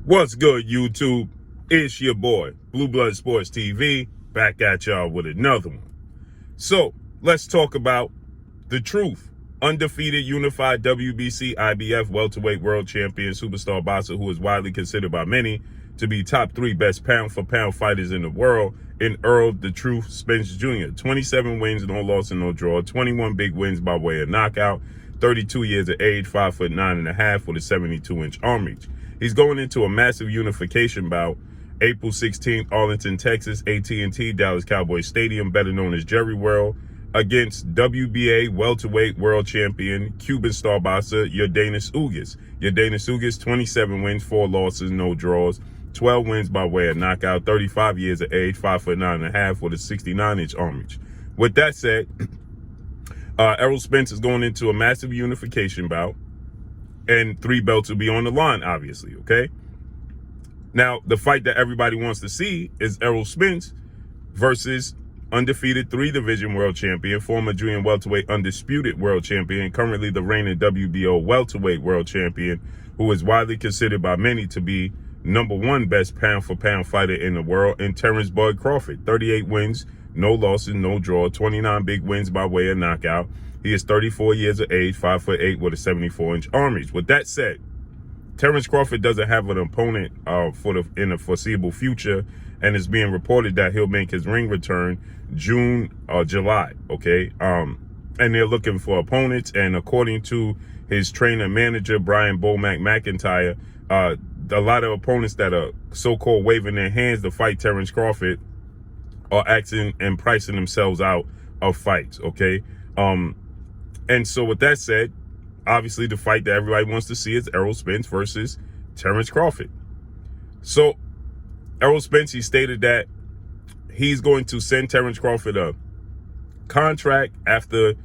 What's good, YouTube? It's your boy, Blue Blood Sports TV, back at y'all with another one. So, let's talk about the truth. Undefeated, unified WBC, IBF welterweight world champion, superstar boxer who is widely considered by many to be top 3 best pound-for-pound fighters in the world, in Errol "The Truth" Spence Jr. 27 wins, no loss and no draw, 21 big wins by way of knockout, 32 years of age, 5'9.5" with a 72-inch arm reach. He's going into a massive unification bout, April 16th, Arlington, Texas, AT&T, Dallas Cowboys Stadium, better known as Jerry World, against WBA welterweight world champion, Cuban star boxer, UGAS. UGAS, 27 wins, 4 losses, no draws, 12 wins by way of knockout, 35 years of age, 5'9.5" with a 69-inch arm reach. With that said, Errol Spence is going into a massive unification bout, and 3 belts will be on the line, obviously, okay? Now, the fight that everybody wants to see is Errol Spence versus undefeated 3-division world champion, former junior welterweight undisputed world champion, currently the reigning WBO welterweight world champion, who is widely considered by many to be #1 best pound-for-pound fighter in the world, in Terence Crawford. 38 wins, no losses, no draw, 29 big wins by way of knockout. He is 34 years of age, 5'8" with a 74-inch arm reach. With that said, Terence Crawford doesn't have an opponent in the foreseeable future, and it's being reported that he'll make his ring return June or July, okay? And they're looking for opponents, and according to his trainer manager, Brian Bomac McIntyre, a lot of opponents that are so-called waving their hands to fight Terence Crawford are acting and pricing themselves out of fights, okay? And so with that said, obviously the fight that everybody wants to see is Errol Spence versus Terence Crawford. So Errol Spence, he stated that he's going to send Terence Crawford a contract after,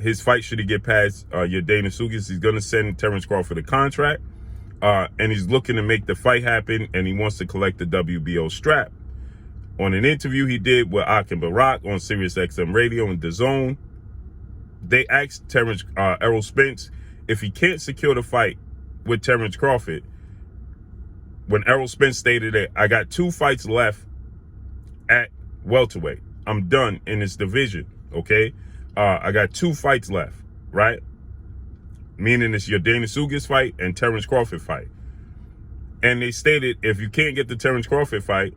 his fight, should he get past YORDENIS. He's going to send Terence Crawford a contract, and he's looking to make the fight happen, and he wants to collect the WBO strap. On an interview he did with BARAK on Sirius XM Radio and DAZN, they asked Errol Spence if he can't secure the fight with Terence Crawford, when Errol Spence stated that I got 2 fights left at welterweight. I'm done in this division, okay? I got 2 fights left, right? Meaning it's UGAS fight and Terence Crawford fight. And they stated, if you can't get the Terence Crawford fight,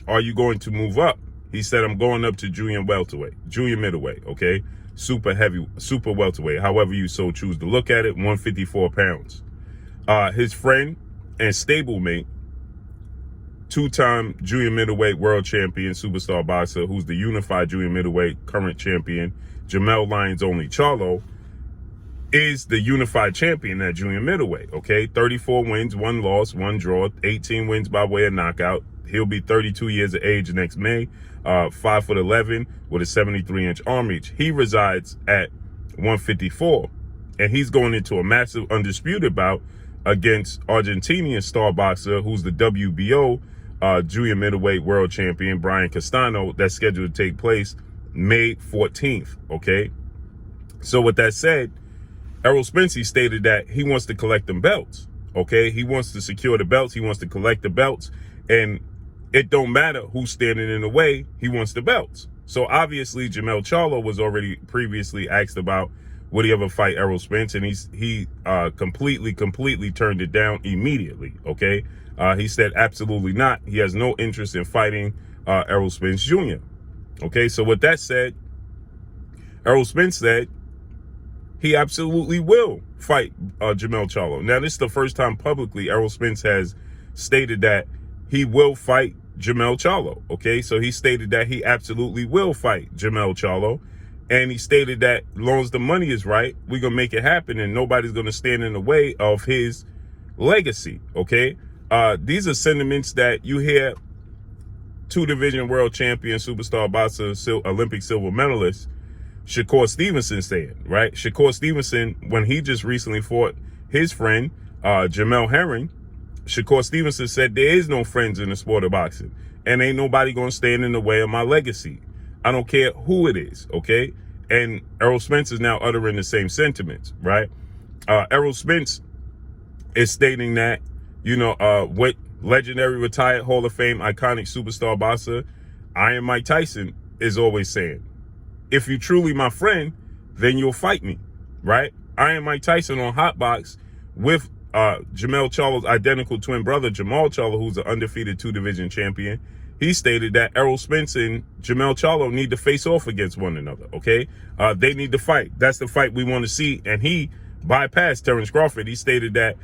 are you going to move up? He said, I'm going up to junior middleweight, okay? Super welterweight, however you so choose to look at it, 154 pounds. His friend and stablemate, 2-time junior middleweight world champion, superstar boxer, who's the unified junior middleweight current champion, Jermell Charlo, is the unified champion at junior middleweight, okay? 34 wins, 1 loss, 1 draw, 18 wins by way of knockout. He'll be 32 years of age next May, 5'11" with a 73-inch arm reach. He resides at 154, and he's going into a massive undisputed bout against Argentinian star boxer, who's the WBO junior middleweight world champion, Brian Castano. That's scheduled to take place May 14th, okay? So with that said, Errol Spence stated that he wants to collect them belts, okay? He wants to secure the belts. He wants to collect the belts, and it don't matter who's standing in the way. He wants the belts. So obviously Jermell Charlo was already previously asked about would he ever fight Errol Spence, and he completely turned it down immediately, okay? He said absolutely not. He has no interest in fighting Errol Spence Jr. Okay, so with that said, Errol Spence said he absolutely will fight Jermell Charlo. Now, this is the first time publicly Errol Spence has stated that he will fight Jermell Charlo, okay? So he stated that he absolutely will fight Jermell Charlo, and he stated that as long as the money is right, we're going to make it happen, and nobody's going to stand in the way of his legacy, okay? These are sentiments that you hear 2-division world champion, superstar boxer, Olympic silver medalist Shakur Stevenson saying, right? Shakur Stevenson, when he just recently fought his friend, Jamel Herring, Shakur Stevenson said there is no friends in the sport of boxing, and ain't nobody going to stand in the way of my legacy. I don't care who it is, okay? And Errol Spence is now uttering the same sentiments, right? Errol Spence is stating that what legendary retired Hall of Fame iconic superstar boxer Iron Mike Tyson is always saying. If you truly my friend, then you'll fight me, right? Iron Mike Tyson on Hotbox with Jermell Charlo's identical twin brother, Jermell Charlo, who's an undefeated 2-division champion. He stated that Errol Spence and Jermell Charlo need to face off against one another, okay? They need to fight. That's the fight we want to see. And he bypassed Terence Crawford. He stated that,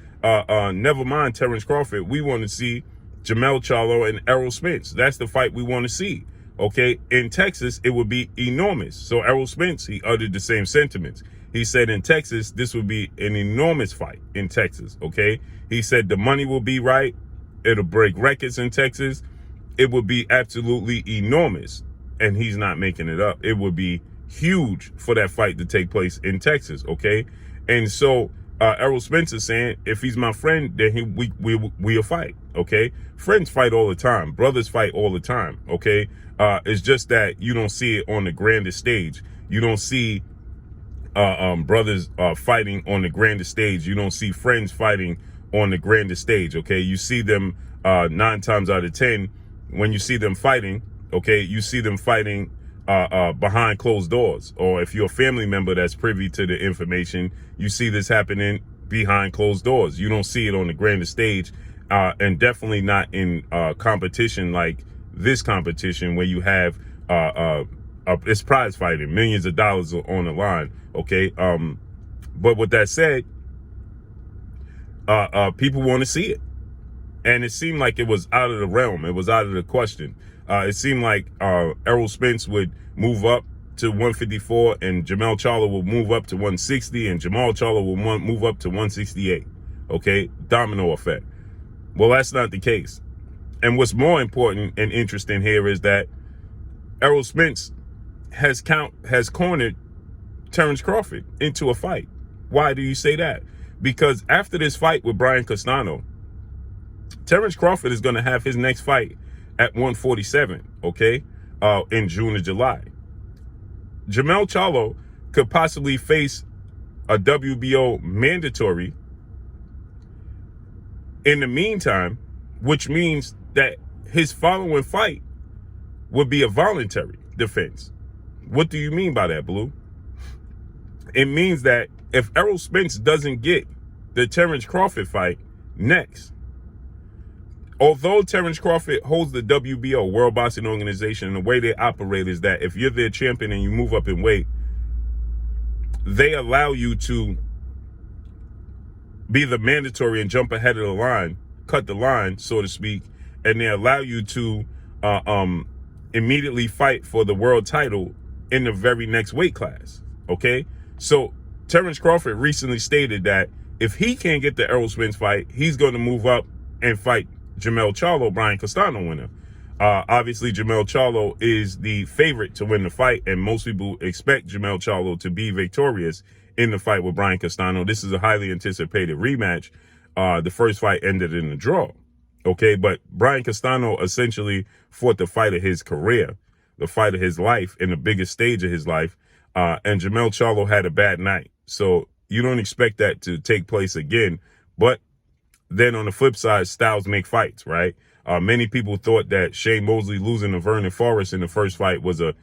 never mind Terence Crawford, we want to see Jermell Charlo and Errol Spence. That's the fight we want to see, okay? In Texas, it would be enormous. So Errol Spence, he uttered the same sentiments. He said in Texas, this would be an enormous fight in Texas, okay? He said the money will be right. It'll break records in Texas. It would be absolutely enormous. And he's not making it up. It would be huge for that fight to take place in Texas, okay? And so Errol Spence is saying, if he's my friend, then we'll fight, okay? Friends fight all the time. Brothers fight all the time, okay? It's just that you don't see it on the grandest stage. You don't see brothers fighting on the grandest stage. You don't see friends fighting on the grandest stage, okay? You see them 9 times out of 10, when you see them fighting, okay, you see them fighting behind closed doors. Or if you're a family member that's privy to the information, you see this happening behind closed doors. You don't see it on the grandest stage, and definitely not in competition like this competition where you have it's prize fighting, millions of dollars on the line, okay? But with that said, people want to see it. And it seemed like it was out of the realm. It was out of the question. It seemed like Errol Spence would move up to 154 and Jermell Charlo will move up to 160 and Jermell Charlo will move up to 168. Okay? Domino effect. Well, that's not the case. And what's more important and interesting here is that Errol Spence has cornered Terence Crawford into a fight. Why do you say that? Because after this fight with Brian Castano, Terence Crawford is going to have his next fight at 147, okay, in June or July. Jermell Charlo could possibly face a WBO mandatory in the meantime, which means that his following fight would be a voluntary defense. What do you mean by that, Blue? It means that if Errol Spence doesn't get the Terence Crawford fight next, although Terence Crawford holds the WBO, World Boxing Organization, and the way they operate is that if you're their champion and you move up in weight, they allow you to be the mandatory and jump ahead of the line, cut the line, so to speak, and they allow you to immediately fight for the world title in the very next weight class, okay? So Terence Crawford recently stated that if he can't get the Errol Spence fight, he's going to move up and fight Jermell Charlo, Brian Castano winner. Obviously, Jermell Charlo is the favorite to win the fight, and most people expect Jermell Charlo to be victorious in the fight with Brian Castano. This is a highly anticipated rematch. The first fight ended in a draw, okay? But Brian Castano essentially fought the fight of his career, the fight of his life, in the biggest stage of his life, and Jermell Charlo had a bad night. So you don't expect that to take place again, but then on the flip side, styles make fights, right? Many people thought that Shane Mosley losing to Vernon Forrest in the first fight was a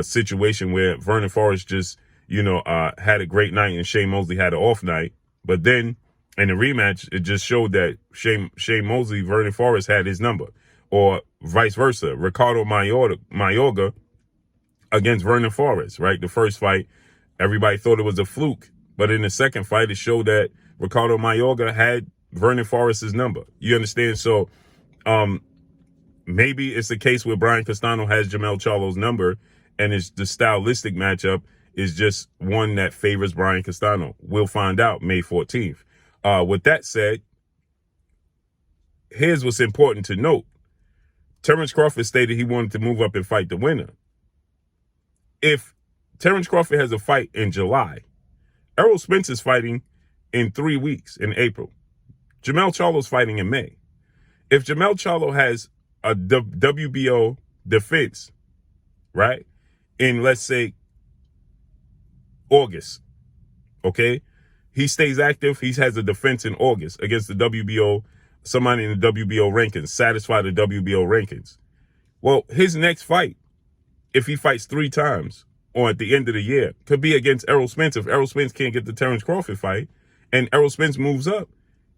situation where Vernon Forrest just, had a great night and Shane Mosley had an off night. But then in the rematch, it just showed that Shane Mosley, Vernon Forrest had his number, or vice versa. Ricardo Mayorga against Vernon Forrest, right? The first fight, everybody thought it was a fluke. But in the second fight, it showed that Ricardo Mayorga had Vernon Forrest's number. You understand? So maybe it's the case where Brian Castano has Jermell Charlo's number, and it's the stylistic matchup is just one that favors Brian Castano. We'll find out May 14th. With that said, here's what's important to note. Terence Crawford stated he wanted to move up and fight the winner. If Terence Crawford has a fight in July, Errol Spence is fighting in 3 weeks in April. Jermell Charlo's fighting in May. If Jermell Charlo has a WBO defense, right, in, let's say, August, okay, he stays active, he has a defense in August against the WBO somebody in the WBO rankings, satisfy the WBO rankings. Well, his next fight, if he fights 3 times or at the end of the year, could be against Errol Spence. If Errol Spence can't get the Terence Crawford fight and Errol Spence moves up,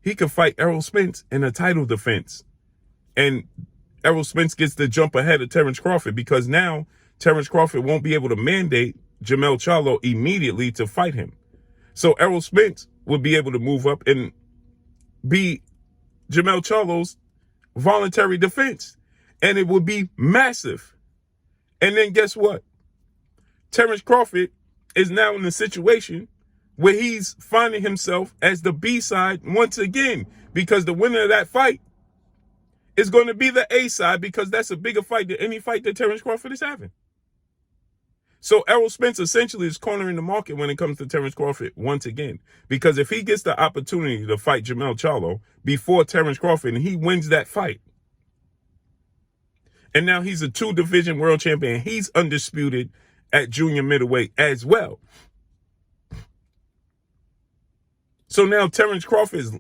he could fight Errol Spence in a title defense. And Errol Spence gets to jump ahead of Terence Crawford because now Terence Crawford won't be able to mandate Jermell Charlo immediately to fight him. So Errol Spence would be able to move up and be Jermell Charlo's voluntary defense. And it would be massive. And then guess what? Terence Crawford is now in a situation where he's finding himself as the B-side once again, because the winner of that fight is going to be the A-side, because that's a bigger fight than any fight that Terence Crawford is having. So Errol Spence essentially is cornering the market when it comes to Terence Crawford once again, because if he gets the opportunity to fight Jermell Charlo before Terence Crawford and he wins that fight, and now he's a 2-division world champion, he's undisputed at junior middleweight as well. So now Terence Crawford's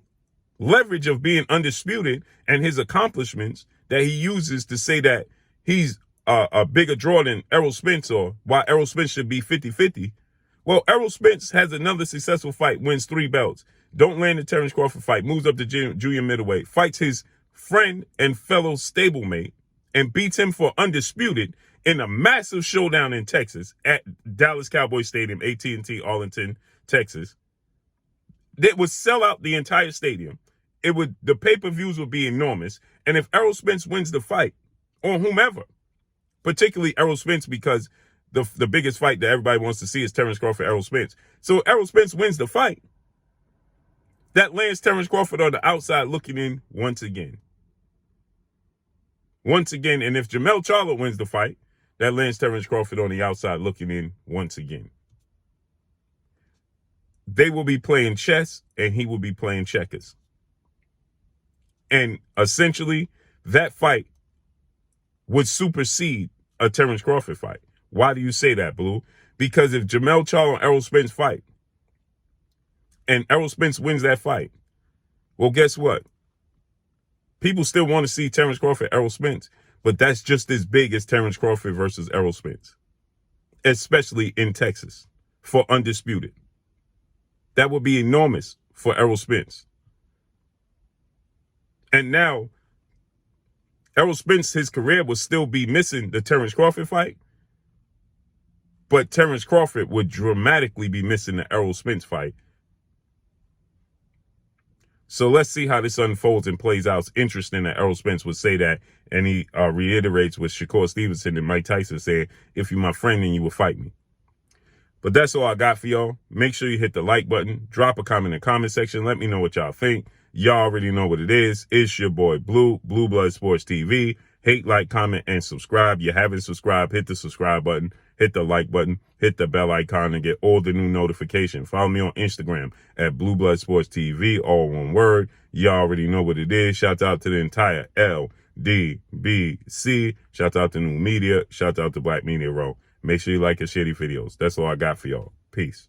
leverage of being undisputed and his accomplishments that he uses to say that he's a bigger draw than Errol Spence, or why Errol Spence should be 50-50. Well, Errol Spence has another successful fight, wins 3 belts, don't land the Terence Crawford fight, moves up to junior middleweight, fights his friend and fellow stablemate, and beats him for undisputed in a massive showdown in Texas at Dallas Cowboys Stadium, AT&T Arlington, Texas. That would sell out the entire stadium. The pay-per-views would be enormous. And if Errol Spence wins the fight, or whomever, particularly Errol Spence, because the biggest fight that everybody wants to see is Terence Crawford, Errol Spence. So Errol Spence wins the fight. That lands Terence Crawford on the outside looking in once again. Once again, and if Jermell Charlo wins the fight, that lands Terence Crawford on the outside looking in once again. They will be playing chess, and he will be playing checkers. And essentially, that fight would supersede a Terence Crawford fight. Why do you say that, Blue? Because if Jermell Charlo and Errol Spence fight, and Errol Spence wins that fight, well, guess what? People still want to see Terence Crawford, Errol Spence, but that's just as big as Terence Crawford versus Errol Spence, especially in Texas, for undisputed. That would be enormous for Errol Spence. And now, Errol Spence, his career would still be missing the Terence Crawford fight, but Terence Crawford would dramatically be missing the Errol Spence fight. So let's see how this unfolds and plays out. It's interesting that Errol Spence would say that, and he reiterates what Shakur Stevenson and Mike Tyson said, if you're my friend, then you will fight me. But that's all I got for y'all. Make sure you hit the like button. Drop a comment in the comment section. Let me know what y'all think. Y'all already know what it is. It's your boy Blue, Blue Blood Sports TV. Hate, like, comment, and subscribe. You haven't subscribed, hit the subscribe button. Hit the like button. Hit the bell icon and get all the new notifications. Follow me on Instagram at Blue Blood Sports TV, all one word. Y'all already know what it is. Shout out to the entire LDBC. Shout out to New Media. Shout out to Black Media Row. Make sure you like and share these videos. That's all I got for y'all. Peace.